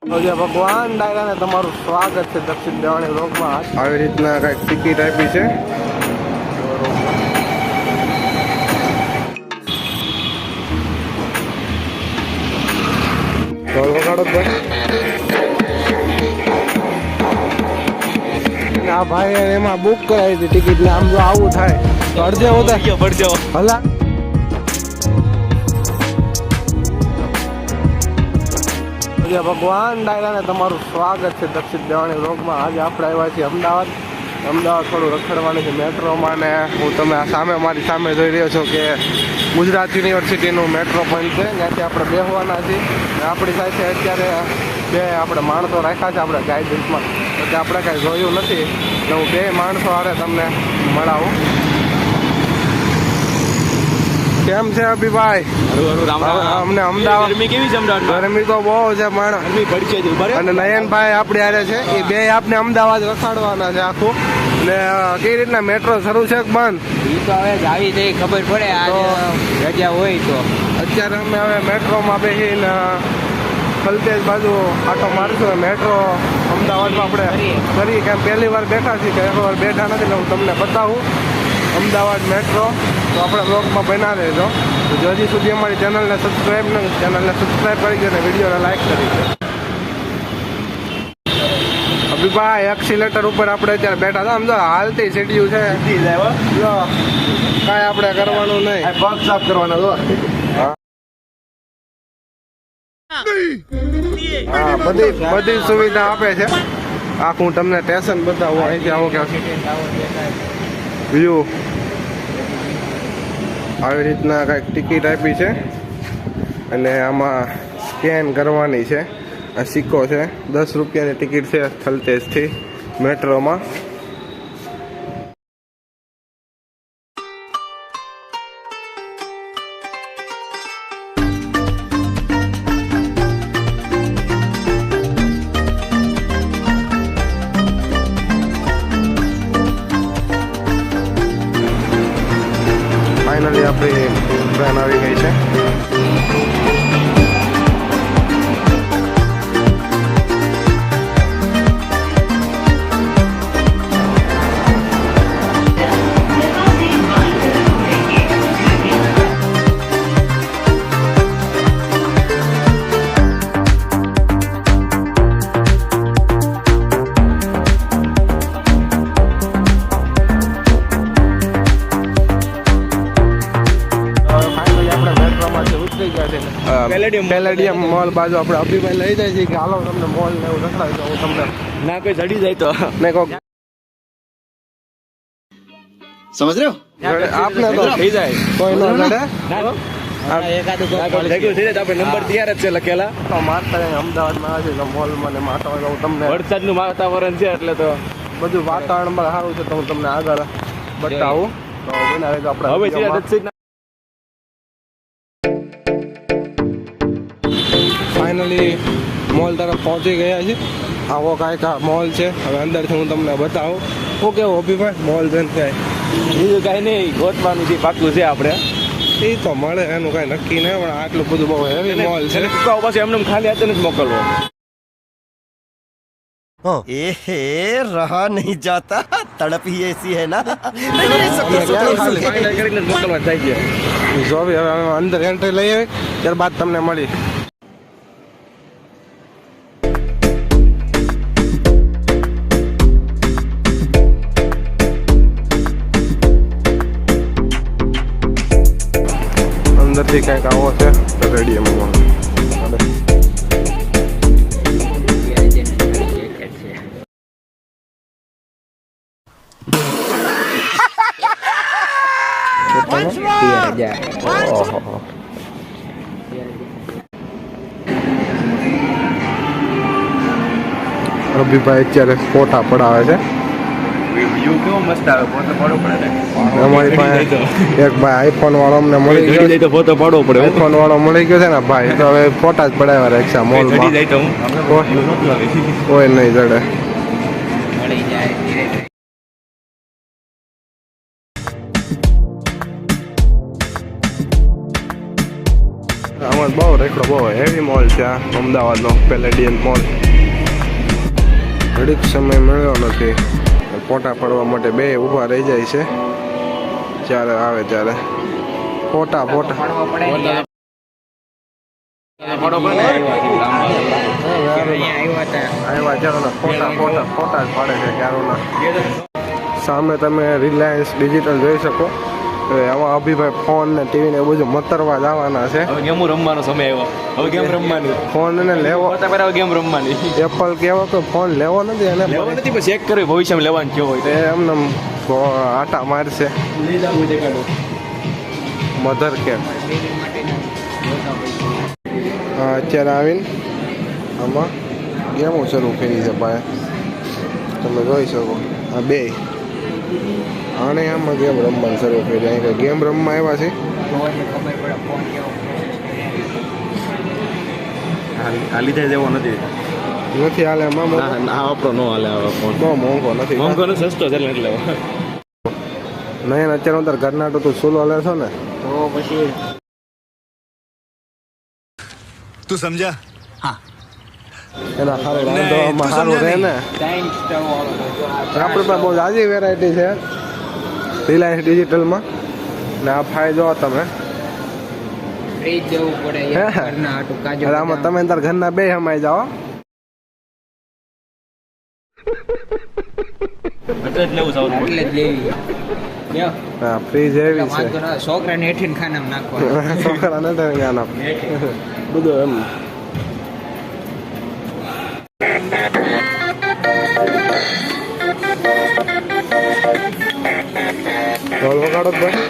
ભગવાન ડાયરાને તમારું સ્વાગત છે દક્ષિણ દેવાણી વ્લોગમાં. આવી રીતના કંઈક ટિકિટ આપી છે. આ ભાઈ એમાં બુક કરાવી હતી ટિકિટ ને આમ જો આવું થાય તો અડધે હોતા ભલા ભગવાન ડાયરાને તમારું સ્વાગત છે દક્ષિણ દેવાણી વ્લોગમાં. આજે આપણે આવ્યા છીએ અમદાવાદ થોડું રખડવાનું છે મેટ્રોમાં. ને હું તમે આ સામે મારી સામે જોઈ રહ્યો છો કે ગુજરાત યુનિવર્સિટીનું મેટ્રો પોઈન્ટ છે, ત્યાંથી આપણે બેસવાના છીએ. આપણી સાથે અત્યારે બે આપણે માણસો રાખ્યા છે આપણે ગાઈડન્સમાં, એટલે આપણે કાંઈ જોયું નથી એટલે હું બે માણસો હારે તમને મળાવું. કેમ છે અભિભાઈ? અમને અમદાવાદ ગરમી તો બહુ છે અને નયનભાઈ આપણે હારે છે, એ બે આપણે અમદાવાદ રખાડવાના છે આખું. ને કઈ રીતના મેટ્રો શરૂ છે કે બંધ એ તો હવે આવી જઈ ખબર પડે રજા હોય તો. અત્યારે અમે હવે મેટ્રોમાં બેસીને ફલતેજ બાજુ આટો મારશું. મેટ્રો અમદાવાદમાં આપણે ફરી કેમ પહેલી વાર બેઠા છીએ કે એક વાર બેઠા નથી, હું તમને બતાવું અમદાવાદ મેટ્રો. તો આપણે બ્લોગમાં બના રહેજો. જો હજી સુધી અમારી ચેનલને સબસ્ક્રાઈબ કરી દો અને વિડીયોને લાઈક કરી દો. અભિભાઈ એક્સિલેટર ઉપર આપણે અત્યારે બેઠા હતા. સમજો હાલતી સીડીયું છે, કાંઈ આપણે કરવાનું નહીં, પગ સાફ કરવાનો. હા, બધી સુવિધા આપે છે. આખું તમને સ્ટેશન બતાવું. અહીંથી આવો કે વ્યૂ આવી રીતના કંઈક ટિકિટ આપી છે અને આમાં સ્કેન કરવાની છે. આ સિક્કો છે, 10 રૂપિયાની ટિકિટ છે થલતેજથી મેટ્રોમાં. ફાઇનલી આપણી ટ્રેન આવી ગઈ છે. પેલેડિયમ મોલ બાજુ આપણે અભિભાઈ લઈ જાય છે કે હાલો તમને મોલ ને એવું રખડાવી દઉં. હું તમને ના કોઈ જડી જાય તો ને કહો સમજ રહ્યો આપને તો થઈ જાય કોઈ ન લડે. નંબર તૈયાર જ છે લખેલા. તો મારતા અમદાવાદમાં આવે છે મોલમાં ને માતા હું તમને વરસાદનું વાતાવરણ છે એટલે તો બધું વાતાવરણ સારું છે તો હું તમને આગળ બતાવું. તો આપણે હવે ફાઇનલી મોલ તરફ પહોંચી ગયા છે. આવો કાંઈક આ મોલ છે. હવે અંદરથી હું તમને બતાવું. શું કેવું અભિભાઈ મોલ જોઈને કાંઈ બીજું કાંઈ નહીં, ગોતવાનું છે પાકું છે આપણે. એ તો મળે એનું કાંઈ નક્કી નહીં, પણ આટલું બધું બહુ હેવી મોલ છે. પછી એમને ખાલી હાથે જ મોકલવો. एहे रहा नहीं जाता, तड़प ही ऐसी है ना. મોકલવા થાય છે. જો હવે અંદર એન્ટ્રી લઈ આવી ત્યારબાદ તમને મળી. અંદરથી કંઈક આવો છે રેડિયમમાં. અભિભાઈ અત્યારે ફોટા પડાવે છે. વ્યૂ કેવો મસ્ત આવે, ફોટો પાડવો પડે. અમારી પાસે એક ભાઈ આઈફોન વાળો અમને મળી ગયો તો ફોટો પાડવો પડે. આઈફોન વાળો મળી ગયો છે ને ભાઈ, તો હવે ફોટા જ પડાવ્યા રાખશે મોલમાં. કોઈ નહીં જડે. મળી જાય. આમાં મોલ બહુ રેખડો બહુ હેવી મોલ છે આ અમદાવાદનો પેલેડિયન મોલ. ઘડીક સમય મળ્યો નથી, ફોટા પાડવા માટે બે ઊભા રહી જાય છે જ્યારે આવે ત્યારે. ફોટા ફોટા પડવો પડે ને યાર. અહીંયા આવ્યા હતા. આવ્યા ચાલો ફોટા ફોટા ફોટા જ પાડે છે ક્યારોના. સામે તમે રિલાયન્સ ડિજિટલ જોઈ શકો. હવે આમાં અભિભાઈ ફોન ને ટીવી ને બધું મતરવા જવાના છે. હવે ગેમ રમવાનો સમય આવ્યો. હવે ગેમ રમવાની. ફોન ને લેવો, ફોટા પર ગેમ રમવાની. એપલ કેવો તો ફોન લેવો નથી એને લેવો નથી પણ ચેક કર્યો ભવિષ્યમાં લેવાનું કેવો હોય. તે એમને આટા મારશે. લઈ જવું દેખાડો. મધર કેર અત્યારે આવીને આમાં ગેમો શરૂ કરી છે ભાઈ, તમે જોઈ શકો. આ બે આને આમાં ગેમ રમવાનું શરૂ કરી. અહીં કંઈ ગેમ રમવા આવ્યા છે. જોઈને ખબર પડે ફોન કેવો. આ લીધા જેવો નથી. નથી હાલે એમાં આ આપણો નો હાલે હવે ફોન. બહુ મોંઘો નથી. મોંઘો ને સસ્તો છે એટલે નહીં અત્યારે અંદર કર્ણાટક તો સુલો લે છો ને તો પછી तू समझा? એના સારું રાંધવામાં સારું રહે ને. ટાઈમ સ્ટવ વાળો આપણે પાસે બહુ જાજી વેરાયટી છે રિલાયન્સ ડિજિટલમાં. ને આ ફાયદો તમે ફ્રીજ જવું પડે હે? ઘરના આટું કાજુ એટલે આમાં તમે તાર ઘરના બે સમાઈ જાઓ. એટલે જ લેવું સારું. એટલે જ લેવી. લ્યો. હા ફ્રીજ એવી છે. વાંધો ના છોકરાને હેઠીને ખાનામાં નાખવાનું. છોકરા નથી જ્ઞાન આપ બધું એમ. ઢોલ વગાડો જ ભાઈ.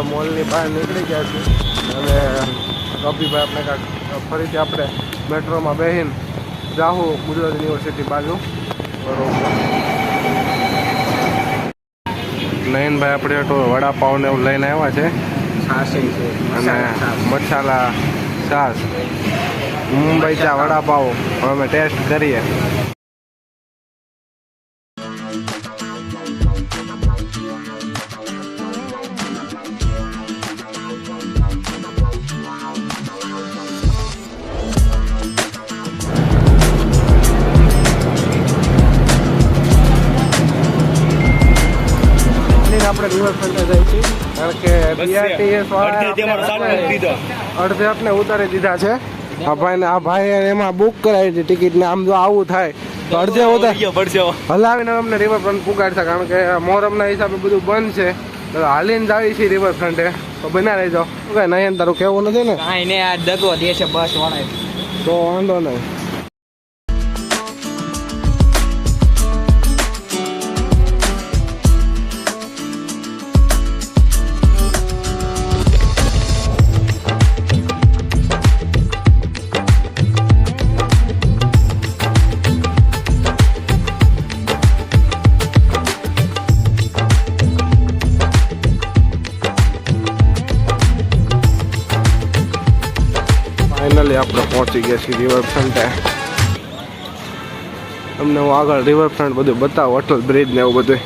મોલની બહાર નીકળી ગયા છે અને કપિભાઈ આપણે કાંઈક ફરીથી આપણે મેટ્રોમાં બેસીને જાહું ગુજરાત યુનિવર્સિટી બાજુ. બરોબર. નયનભાઈ આપણે તો વડાપાવ ને એવું લઈને આવ્યા છે છાસી છે અને મસાલા છાશ મુંબઈ ચા વડાપાવ અમે ટેસ્ટ કરીએ. આપણે રિવરફ્રન્ટે જઈએ છીએ કારણ કે BRTS અડધે આપણે ઉતારી દીધા છે. આ ભાઈ એમાં બુક કરાવી હતી ટિકિટ ને. આમ જો આવું થાય તો અડધે ઉતાર હલાવીને અમને રિવરફ્રન્ટ પુગાડશે કારણ કે મોહરમના હિસાબે બધું બંધ છે. તો હાલીને જ આવી છીએ રિવરફ્રન્ટે. તો બના રહી જાઓ. કઈ નહીં તારું કેવું નથી ને? કાંઈ ને આ દગો દે છે બસ વાળા. તો વાંધો નહીં. ફાઇનલી આપણે પહોંચી ગયા છીએ રિવરફ્રન્ટે. તમને હું આગળ રિવરફ્રન્ટ બધું બતાવું, અટલ બ્રિજ ને એવું બધું.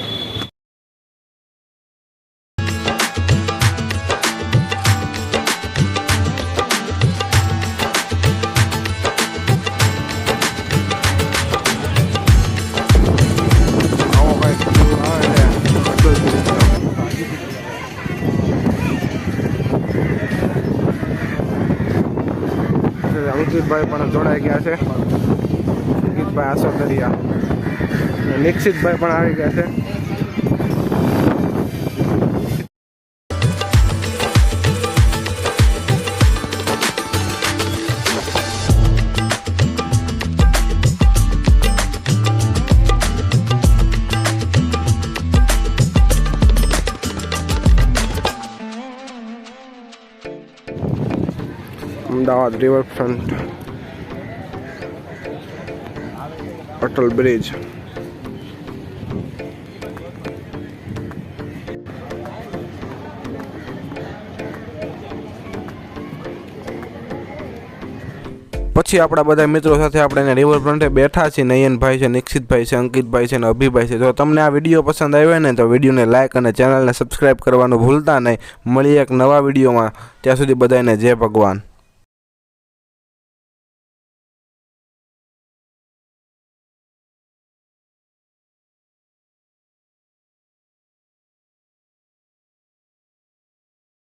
અંકિતભાઈ પણ જોડાઈ ગયા છે. અંકિતભાઈ આસોદરિયા, નિક્ષિતભાઈ પણ આવી ગયા છે. Ahmedabad riverfront, Atal bridge. પછી આપણા બધા મિત્રો સાથે આપણે અહીંયા રિવરફ્રન્ટે બેઠા છીએ. નયનભાઈ છે, નિક્ષિતભાઈ છે, અંકિતભાઈ છે અને અભિભાઈ છે. જો તમને આ વિડીયો પસંદ આવ્યો ને તો વિડીયોને લાઇક અને ચેનલને સબસ્ક્રાઈબ કરવાનું ભૂલતા નહીં. મળીએ એક નવા વિડીયોમાં. ત્યાં સુધી બધાને જય ભગવાન.